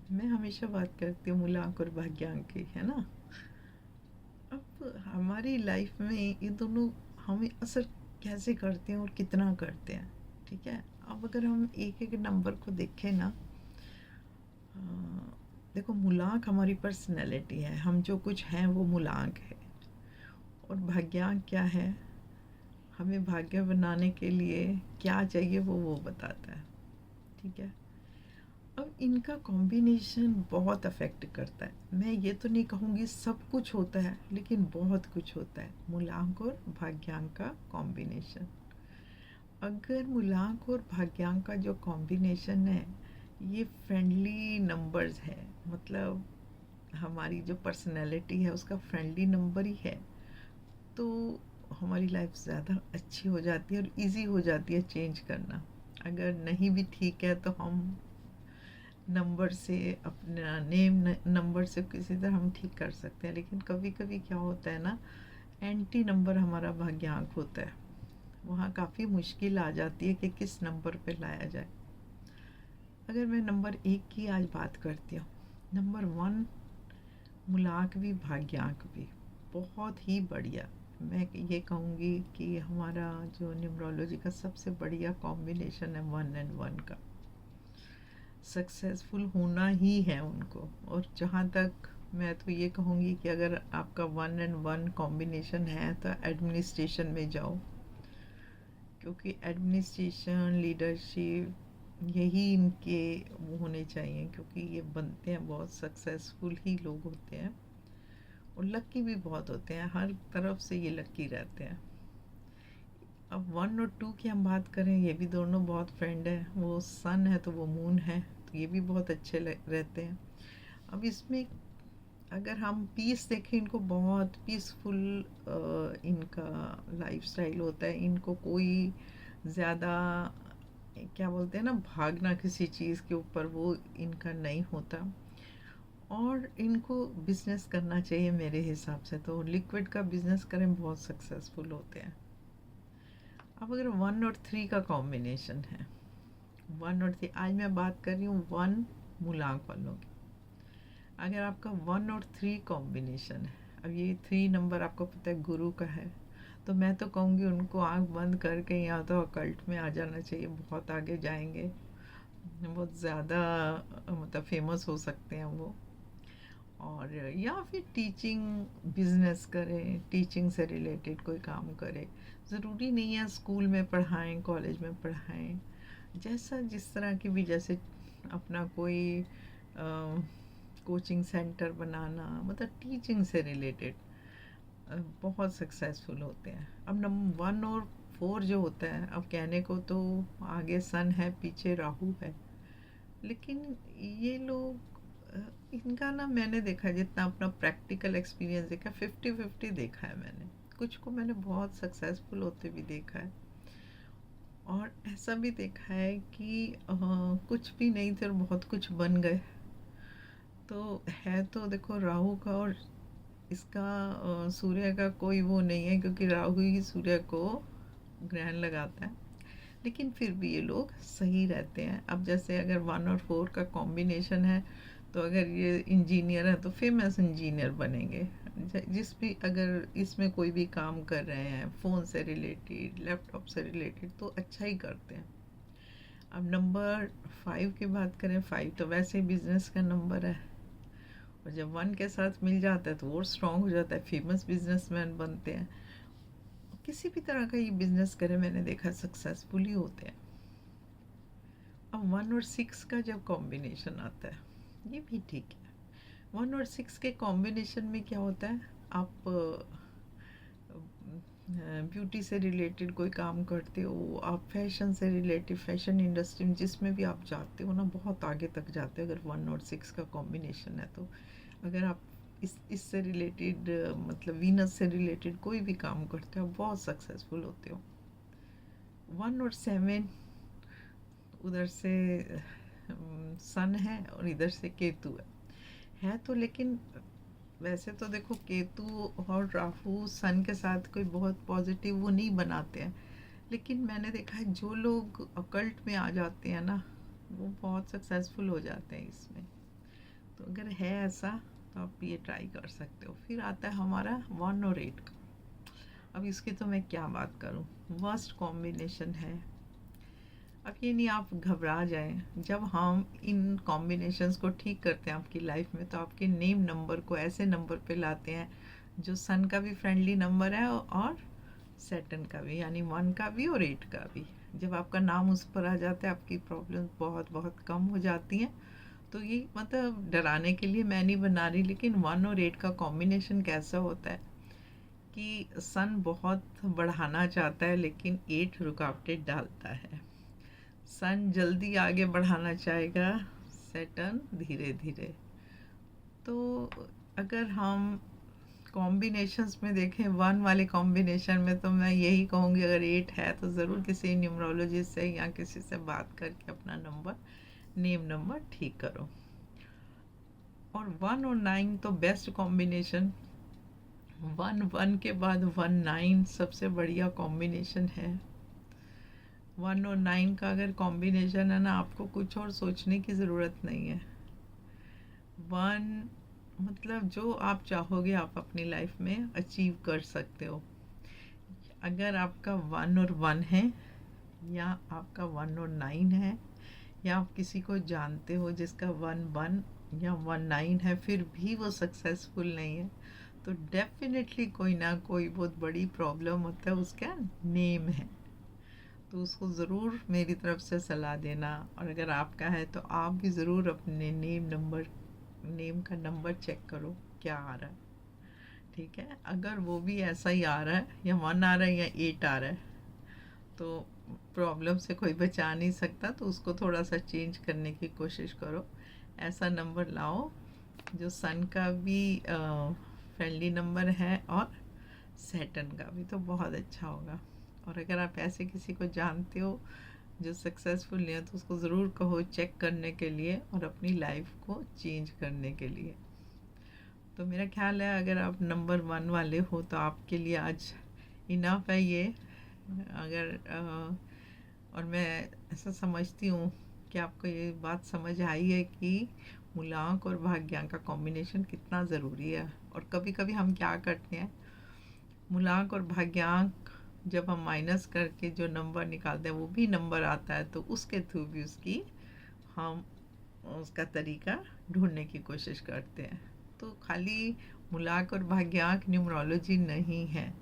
मैं हमेशा बात करती हूँ मूलांक और भाग्यांक की, है ना। अब हमारी लाइफ में ये दोनों हमें असर कैसे करते हैं और कितना करते हैं, ठीक है। अब अगर हम एक एक नंबर को देखें ना, अ, देखो मूलांक हमारी पर्सनैलिटी है, हम जो कुछ हैं वो मूलांक है। और भाग्यांक क्या है, हमें भाग्य बनाने के लिए क्या चाहिए वो बताता है, ठीक है। अब इनका कॉम्बिनेशन बहुत अफेक्ट करता है। मैं ये तो नहीं कहूँगी सब कुछ होता है, लेकिन बहुत कुछ होता है मूलांक और भाग्यांक का कॉम्बिनेशन। अगर मूलांक और भाग्यांक का जो कॉम्बिनेशन है, ये फ्रेंडली नंबर्स है, मतलब हमारी जो पर्सनैलिटी है उसका फ्रेंडली नंबर ही है, तो हमारी लाइफ ज़्यादा अच्छी हो जाती है और इजी हो जाती है चेंज करना। अगर नहीं भी ठीक है तो हम नंबर से, अपना नेम नंबर से किसी तरह हम ठीक कर सकते हैं। लेकिन कभी कभी क्या होता है ना, एंटी नंबर हमारा भाग्यांक होता है, वहाँ काफ़ी मुश्किल आ जाती है कि किस नंबर पे लाया जाए। अगर मैं नंबर 1 की आज बात करती हूँ, नंबर 1 मूलांक भी भाग्यांक भी बहुत ही बढ़िया। मैं ये कहूँगी कि हमारा जो न्यूमरोलॉजी का सबसे बढ़िया कॉम्बिनेशन है 1 and 1 का। सक्सेसफुल होना ही है उनको। और जहाँ तक मैं तो ये कहूँगी कि अगर आपका 1 and 1 कॉम्बिनेशन है तो एडमिनिस्ट्रेशन में जाओ, क्योंकि एडमिनिस्ट्रेशन, लीडरशिप, यही इनके वो होने चाहिए, क्योंकि ये बनते हैं बहुत सक्सेसफुल ही लोग होते हैं और लक्की भी बहुत होते हैं, हर तरफ से ये लक्की रहते हैं। अब 1 और 2 की हम बात करें, ये भी दोनों बहुत फ्रेंड है, वो सन है तो वो मून है, तो ये भी बहुत अच्छे रहते हैं। अब इसमें अगर हम पीस देखें, इनको बहुत पीसफुल इनका लाइफस्टाइल होता है। इनको कोई ज़्यादा, क्या बोलते हैं ना, भागना किसी चीज़ के ऊपर, वो इनका नहीं होता। और इनको बिजनेस करना चाहिए मेरे हिसाब से, तो लिक्विड का बिजनेस करें, बहुत सक्सेसफुल होते हैं। अब अगर 1 और 3 का कॉम्बिनेशन है, 1 और 3, आज मैं बात कर रही हूँ 1 मूलांक वालों की। अगर आपका 1 और 3 कॉम्बिनेशन है, अब ये 3 नंबर आपको पता है गुरु का है, तो मैं तो कहूँगी उनको आंख बंद करके या तो अकल्ट में आ जाना चाहिए, बहुत आगे जाएंगे, बहुत ज़्यादा मतलब फेमस हो सकते हैं वो। और या फिर टीचिंग बिजनेस करें, टीचिंग से रिलेटेड कोई काम करें। ज़रूरी नहीं है स्कूल में पढ़ाएं, कॉलेज में पढ़ाएं, जैसा जिस तरह की भी, जैसे अपना कोई कोचिंग सेंटर बनाना, मतलब टीचिंग से रिलेटेड बहुत सक्सेसफुल होते हैं। अब नंबर 1 और 4 जो होता है, अब कहने को तो आगे सन है, पीछे राहु है, लेकिन ये लोग इनका ना, मैंने देखा जितना अपना प्रैक्टिकल एक्सपीरियंस देखा, 50-50 देखा है मैंने। कुछ को मैंने बहुत सक्सेसफुल होते भी देखा है, और ऐसा भी देखा है कि कुछ भी नहीं थे और बहुत कुछ बन गए। तो है तो देखो राहु का और इसका सूर्य का कोई वो नहीं है, क्योंकि राहु ही सूर्य को ग्रहण लगाता है, लेकिन फिर भी ये लोग सही रहते हैं। अब जैसे अगर 1 और 4 का कॉम्बिनेशन है, तो अगर ये इंजीनियर है तो फेमस इंजीनियर बनेंगे। जिस भी, अगर इसमें कोई भी काम कर रहे हैं फ़ोन से रिलेटेड, लैपटॉप से रिलेटेड, तो अच्छा ही करते हैं। अब नंबर 5 की बात करें, 5 तो वैसे ही बिजनेस का नंबर है, और जब 1 के साथ मिल जाता है तो और स्ट्रांग हो जाता है, फेमस बिजनेसमैन बनते हैं। किसी भी तरह का ये बिजनेस करें, मैंने देखा सक्सेसफुल ही होते हैं। अब 1 और 6 का जब कॉम्बिनेशन आता है, ये भी ठीक है। 1 और 6 के कॉम्बिनेशन में क्या होता है, आप ब्यूटी से रिलेटेड कोई काम करते हो, आप फैशन से रिलेटेड, फैशन इंडस्ट्री में जिसमें भी आप जाते हो ना, बहुत आगे तक जाते हो अगर 1 और 6 का कॉम्बिनेशन है तो। अगर आप इससे रिलेटेड, मतलब वीनस से रिलेटेड कोई भी काम करते हो, बहुत सक्सेसफुल होते हो। 1 और 7, उधर से सन है और इधर से केतु है तो, लेकिन वैसे तो देखो केतु और राहु सन के साथ कोई बहुत पॉजिटिव वो नहीं बनाते हैं, लेकिन मैंने देखा है जो लोग अकल्ट में आ जाते हैं ना, वो बहुत सक्सेसफुल हो जाते हैं इसमें। तो अगर है ऐसा तो आप ये ट्राई कर सकते हो। फिर आता है हमारा 1 और 8 का। अब इसकी तो मैं क्या बात करूं, वर्स्ट कॉम्बिनेशन है। अब ये नहीं आप घबरा जाएं, जब हम इन कॉम्बिनेशंस को ठीक करते हैं आपकी लाइफ में, तो आपके नेम नंबर को ऐसे नंबर पे लाते हैं जो सन का भी फ्रेंडली नंबर है और सैटर्न का भी, यानी 1 का भी और 8 का भी। जब आपका नाम उस पर आ जाता है, आपकी प्रॉब्लम बहुत बहुत कम हो जाती हैं। तो ये मतलब डराने के लिए मैं नहीं बना रही, लेकिन 1 और 8 का कॉम्बिनेशन कैसा होता है कि सन बहुत बढ़ाना चाहता है लेकिन 8 रुकावटें डालता है। सन जल्दी आगे बढ़ाना चाहेगा, सैटर्न धीरे धीरे। तो अगर हम कॉम्बिनेशंस में देखें, 1 वाले कॉम्बिनेशन में, तो मैं यही कहूँगी अगर 8 है तो ज़रूर किसी न्यूमरोलॉजिस्ट से या किसी से बात करके अपना नंबर, नेम नंबर ठीक करो। और 1 और 9 तो बेस्ट कॉम्बिनेशन। 1 के बाद 9 सबसे बढ़िया कॉम्बिनेशन है। 1 और 9 का अगर कॉम्बिनेशन है ना, आपको कुछ और सोचने की ज़रूरत नहीं है। 1 मतलब जो आप चाहोगे आप अपनी लाइफ में अचीव कर सकते हो। अगर आपका 1 और 1 है, या आपका 1 और 9 है, या आप किसी को जानते हो जिसका 1 या 9 है फिर भी वो सक्सेसफुल नहीं है, तो डेफिनेटली कोई ना कोई बहुत बड़ी प्रॉब्लम होता है, उसका नेम है। तो उसको ज़रूर मेरी तरफ से सलाह देना। और अगर आपका है तो आप भी ज़रूर अपने नेम का नंबर चेक करो क्या आ रहा है। ठीक है, अगर वो भी ऐसा ही आ रहा है, या 1 आ रहा है या 8 आ रहा है, तो प्रॉब्लम से कोई बचा नहीं सकता, तो उसको थोड़ा सा चेंज करने की कोशिश करो। ऐसा नंबर लाओ जो सन का भी फ्रेंडली नंबर है और सैटर्न का भी, तो बहुत अच्छा होगा। और अगर आप ऐसे किसी को जानते हो जो सक्सेसफुल नहीं है, तो उसको ज़रूर कहो चेक करने के लिए और अपनी लाइफ को चेंज करने के लिए। तो मेरा ख्याल है अगर आप नंबर 1 वाले हो तो आपके लिए आज इनफ है ये। अगर और मैं ऐसा समझती हूँ कि आपको ये बात समझ आई है कि मूलांक और भाग्यांक का कॉम्बिनेशन कितना ज़रूरी है। और कभी कभी हम क्या करते हैं, मूलांक और भाग्यांक जब हम माइनस करके जो नंबर निकालते हैं वो भी नंबर आता है, तो उसके थ्रू भी हम उसका तरीका ढूंढने की कोशिश करते हैं। तो खाली मूलांक और भाग्यांक न्यूमरोलॉजी नहीं है,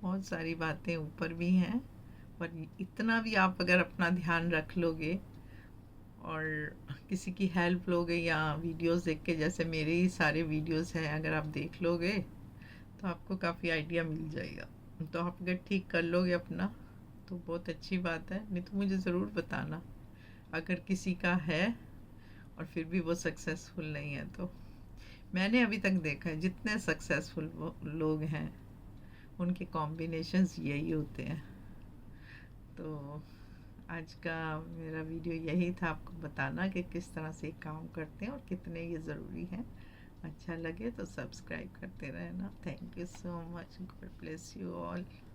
बहुत सारी बातें ऊपर भी हैं। पर इतना भी आप अगर अपना ध्यान रख लोगे और किसी की हेल्प लोगे या वीडियोस देख के, जैसे मेरे ही सारे वीडियोस हैं, अगर आप देख लोगे तो आपको काफ़ी आइडिया मिल जाएगा। तो आप अगर ठीक कर लोगे अपना तो बहुत अच्छी बात है, नहीं तो मुझे ज़रूर बताना अगर किसी का है और फिर भी वो सक्सेसफुल नहीं है। तो मैंने अभी तक देखा है जितने सक्सेसफुल लोग हैं उनके कॉम्बिनेशंस यही होते हैं। तो आज का मेरा वीडियो यही था, आपको बताना कि किस तरह से काम करते हैं और कितने ये ज़रूरी हैं। अच्छा लगे तो सब्सक्राइब करते रहना। Thank you so much, God bless you all.